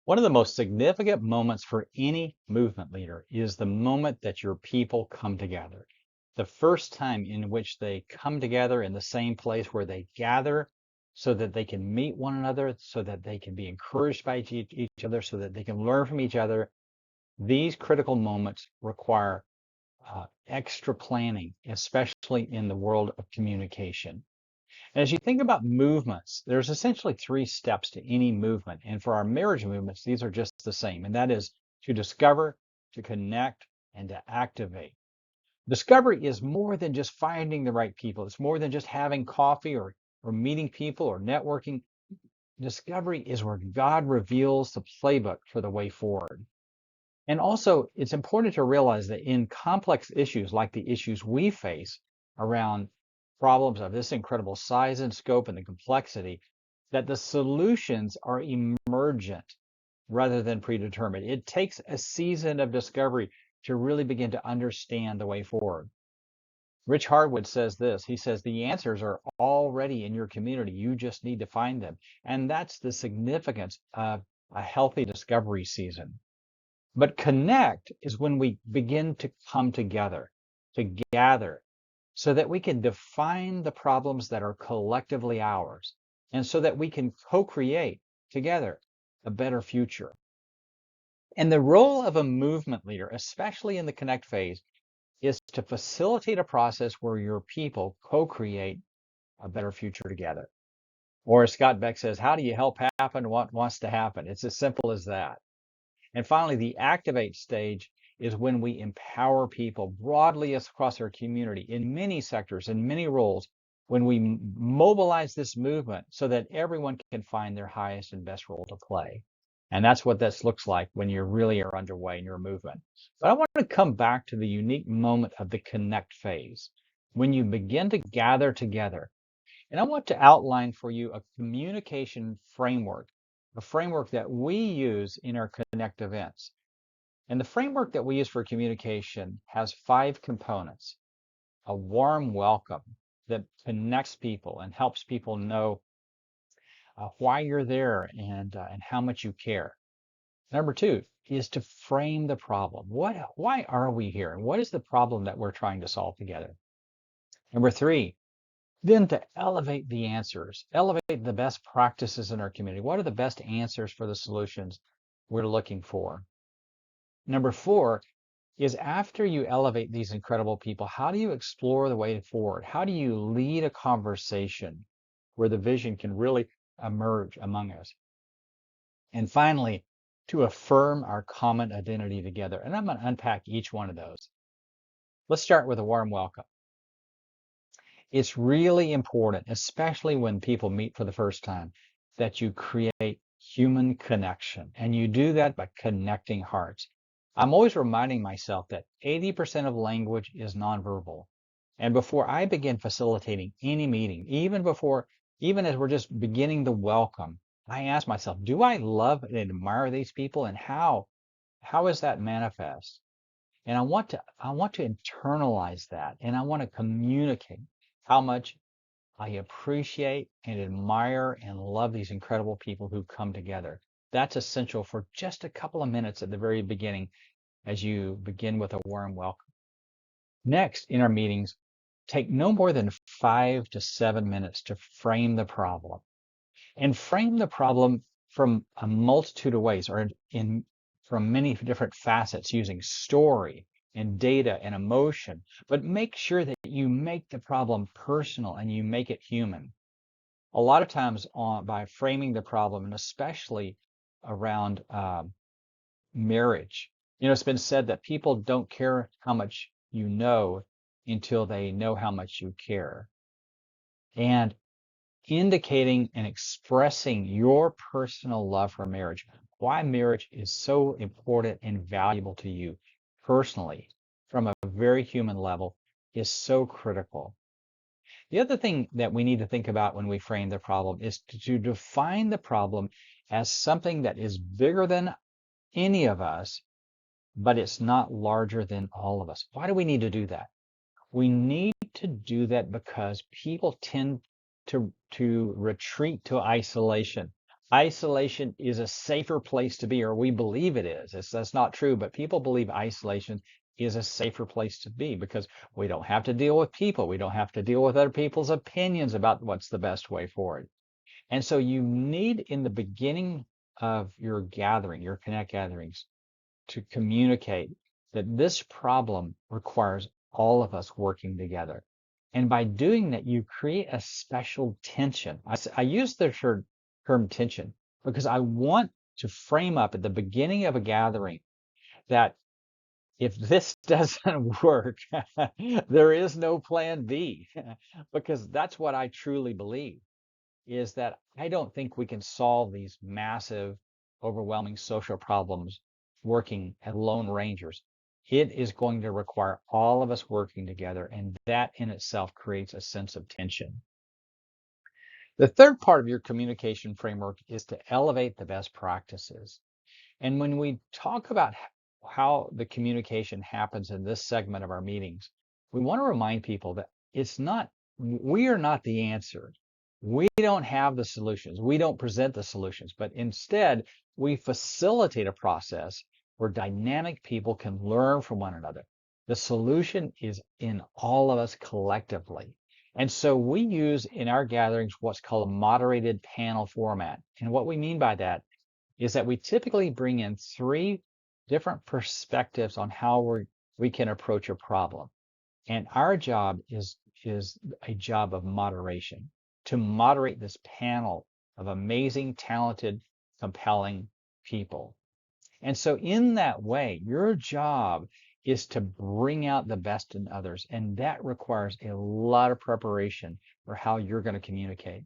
One of the most significant moments for any movement leader is the moment that your people come together. The first time in which they come together in the same place where they gather so that they can meet one another, so that they can be encouraged by each other, so that they can learn from each other. These critical moments require extra planning, especially in the world of communication. As you think about movements, there's essentially three steps to any movement. And for our marriage movements, these are just the same. And that is to discover, to connect, and to activate. Discovery is more than just finding the right people. It's more than just having coffee or meeting people or networking. Discovery is where God reveals the playbook for the way forward. And also, it's important to realize that in complex issues like the issues we face around problems of this incredible size and scope and the complexity, that the solutions are emergent rather than predetermined. It takes a season of discovery to really begin to understand the way forward. Rich Hardwood says this. He says, the answers are already in your community. You just need to find them. And that's the significance of a healthy discovery season. But connect is when we begin to come together, to gather, so that we can define the problems that are collectively ours, and so that we can co-create together a better future. And the role of a movement leader, especially in the connect phase, is to facilitate a process where your people co-create a better future together. Or as Scott Beck says, how do you help happen what wants to happen? It's as simple as that. And finally, the activate stage is when we empower people broadly across our community in many sectors, in many roles, when we mobilize this movement so that everyone can find their highest and best role to play. And that's what this looks like when you really are underway in your movement. But I want to come back to the unique moment of the connect phase, when you begin to gather together. And I want to outline for you a communication framework, a framework that we use in our Connect events. And the framework that we use for communication has 5 components. A warm welcome that connects people and helps people know why you're there and how much you care. Number 2 is to frame the problem. Why are we here? And what is the problem that we're trying to solve together? Number 3, then to elevate the answers, elevate the best practices in our community. What are the best answers for the solutions we're looking for? Number 4 is after you elevate these incredible people, how do you explore the way forward? How do you lead a conversation where the vision can really emerge among us? And finally, to affirm our common identity together. And I'm going to unpack each one of those. Let's start with a warm welcome. It's really important, especially when people meet for the first time, that you create human connection. And you do that by connecting hearts. I'm always reminding myself that 80% of language is nonverbal. And before I begin facilitating any meeting, even as we're just beginning the welcome, I ask myself, do I love and admire these people? And how is that manifest? And I want to internalize that, and I want to communicate how much I appreciate and admire and love these incredible people who come together. That's essential for just a couple of minutes at the very beginning as you begin with a warm welcome. Next, in our meetings, take no more than 5 to 7 minutes to frame the problem. And frame the problem from a multitude of ways, or from many different facets, using story and data and emotion, but make sure that you make the problem personal and you make it human. A lot of times by framing the problem, and especially around marriage, it's been said that people don't care how much you know until they know how much you care. And indicating and expressing your personal love for marriage, why marriage is so important and valuable to you personally from a very human level, is so critical. The other thing that we need to think about when we frame the problem is to define the problem as something that is bigger than any of us, but it's not larger than all of us. Why do we need to do that? We need to do that because people tend to retreat to isolation. Isolation is a safer place to be, or we believe it is. That's not true, but people believe isolation is a safer place to be because we don't have to deal with people. We don't have to deal with other people's opinions about what's the best way forward. And so you need in the beginning of your gathering, your Connect gatherings, to communicate that this problem requires all of us working together. And by doing that, you create a special tension. I use the term tension because I want to frame up at the beginning of a gathering that if this doesn't work, there is no plan B, because that's what I truly believe is that I don't think we can solve these massive, overwhelming social problems working as lone rangers. It is going to require all of us working together, and that in itself creates a sense of tension. The third part of your communication framework is to elevate the best practices. And when we talk about how the communication happens in this segment of our meetings, we want to remind people that we are not the answer. We don't have the solutions. We don't present the solutions, but instead we facilitate a process where dynamic people can learn from one another. The solution is in all of us collectively. And so we use in our gatherings what's called a moderated panel format. And what we mean by that is that we typically bring in three different perspectives on how we can approach a problem. And our job is a job of moderation, to moderate this panel of amazing, talented, compelling people. And so in that way, your job is to bring out the best in others. And that requires a lot of preparation for how you're going to communicate.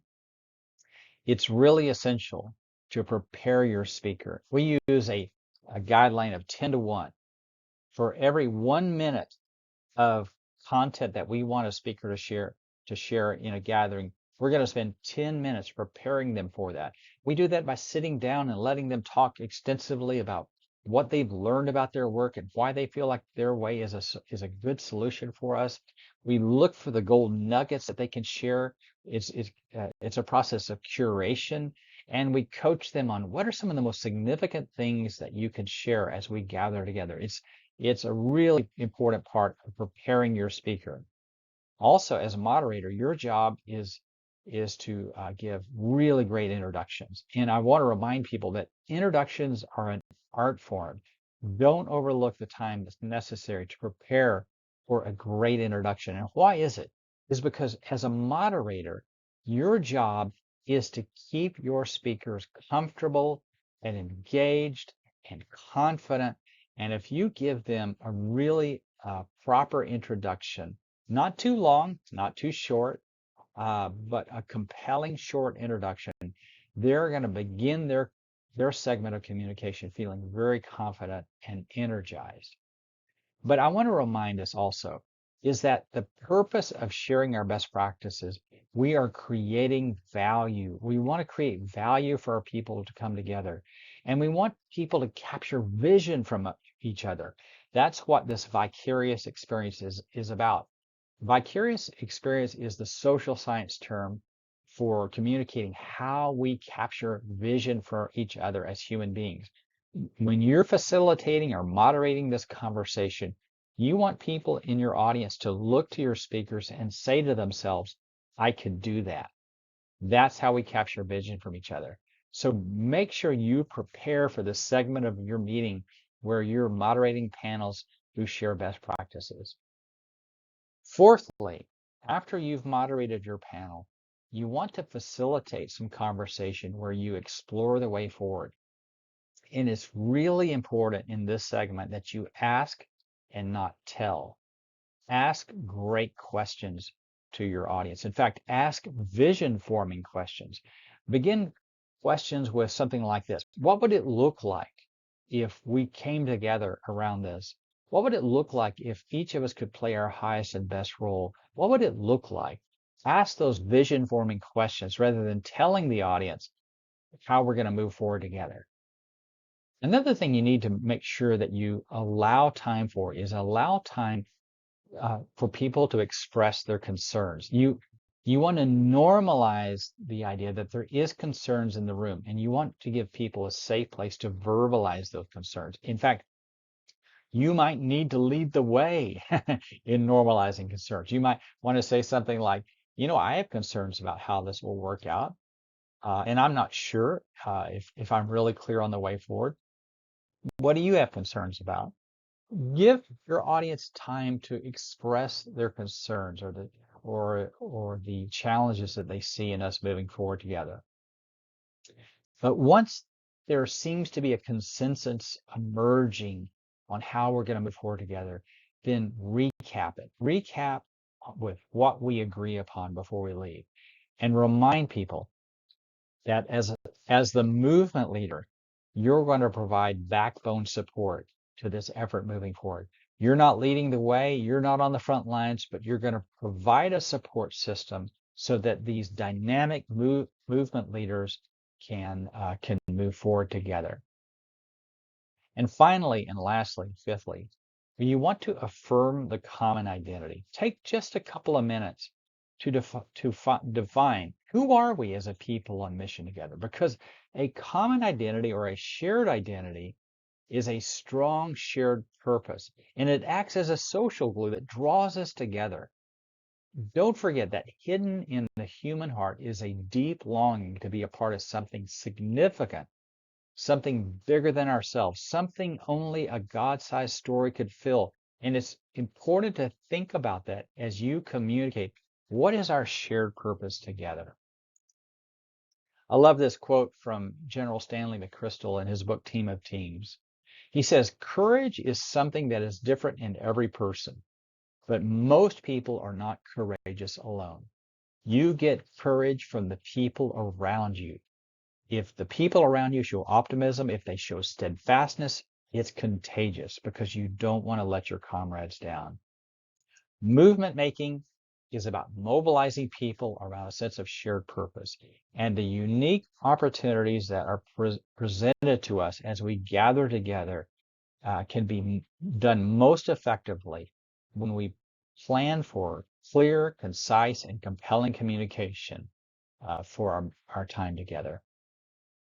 It's really essential to prepare your speaker. We use a guideline of 10 to 1. For every 1 minute of content that we want a speaker to share in a gathering, we're going to spend 10 minutes preparing them for that. We do that by sitting down and letting them talk extensively about what they've learned about their work and why they feel like their way is a good solution for us. We look for the gold nuggets that they can share. It's a process of curation, and we coach them on what are some of the most significant things that you can share as we gather together. It's a really important part of preparing your speaker. Also, as a moderator, your job is to give really great introductions. And I want to remind people that introductions are an art form. Don't overlook the time that's necessary to prepare for a great introduction. And why is it? Is because as a moderator, your job is to keep your speakers comfortable and engaged and confident. And if you give them a really proper introduction, not too long, not too short, but a compelling short introduction, they're going to begin their segment of communication feeling very confident and energized. But I want to remind us also is that the purpose of sharing our best practices, we are creating value. We want to create value for our people to come together. And we want people to capture vision from each other. That's what this vicarious experience is about. Vicarious experience is the social science term for communicating how we capture vision for each other as human beings. When you're facilitating or moderating this conversation, you want people in your audience to look to your speakers and say to themselves, I could do that. That's how we capture vision from each other. So make sure you prepare for the segment of your meeting where you're moderating panels who share best practices. Fourthly, after you've moderated your panel, you want to facilitate some conversation where you explore the way forward. And it's really important in this segment that you ask and not tell. Ask great questions to your audience. In fact, ask vision forming questions. Begin questions with something like this. What would it look like if we came together around this? What would it look like if each of us could play our highest and best role? What would it look like? Ask those vision forming questions rather than telling the audience how we're going to move forward together. Another thing you need to make sure that you allow time for is allow time for people to express their concerns. You want to normalize the idea that there is concerns in the room, and you want to give people a safe place to verbalize those concerns. In fact, you might need to lead the way in normalizing concerns. You might want to say something like, I have concerns about how this will work out, and I'm not sure if I'm really clear on the way forward. What do you have concerns about? Give your audience time to express their concerns or the challenges that they see in us moving forward together. But once there seems to be a consensus emerging on how we're going to move forward together, then recap it. Recap with what we agree upon before we leave, and remind people that as the movement leader, you're going to provide backbone support to this effort moving forward. You're not leading the way, you're not on the front lines, but you're going to provide a support system so that these dynamic movement leaders can move forward together. And finally, and lastly, fifthly, you want to affirm the common identity. Take just a couple of minutes to define who are we as a people on mission together, because a common identity or a shared identity is a strong shared purpose, and it acts as a social glue that draws us together. Don't forget that hidden in the human heart is a deep longing to be a part of something significant, something bigger than ourselves, something only a God-sized story could fill. And it's important to think about that as you communicate. What is our shared purpose together? I love this quote from General Stanley McChrystal in his book, Team of Teams. He says, courage is something that is different in every person, but most people are not courageous alone. You get courage from the people around you. If the people around you show optimism, if they show steadfastness, it's contagious because you don't want to let your comrades down. Movement making is about mobilizing people around a sense of shared purpose, and the unique opportunities that are presented to us as we gather together can be done most effectively when we plan for clear, concise, and compelling communication for our time together.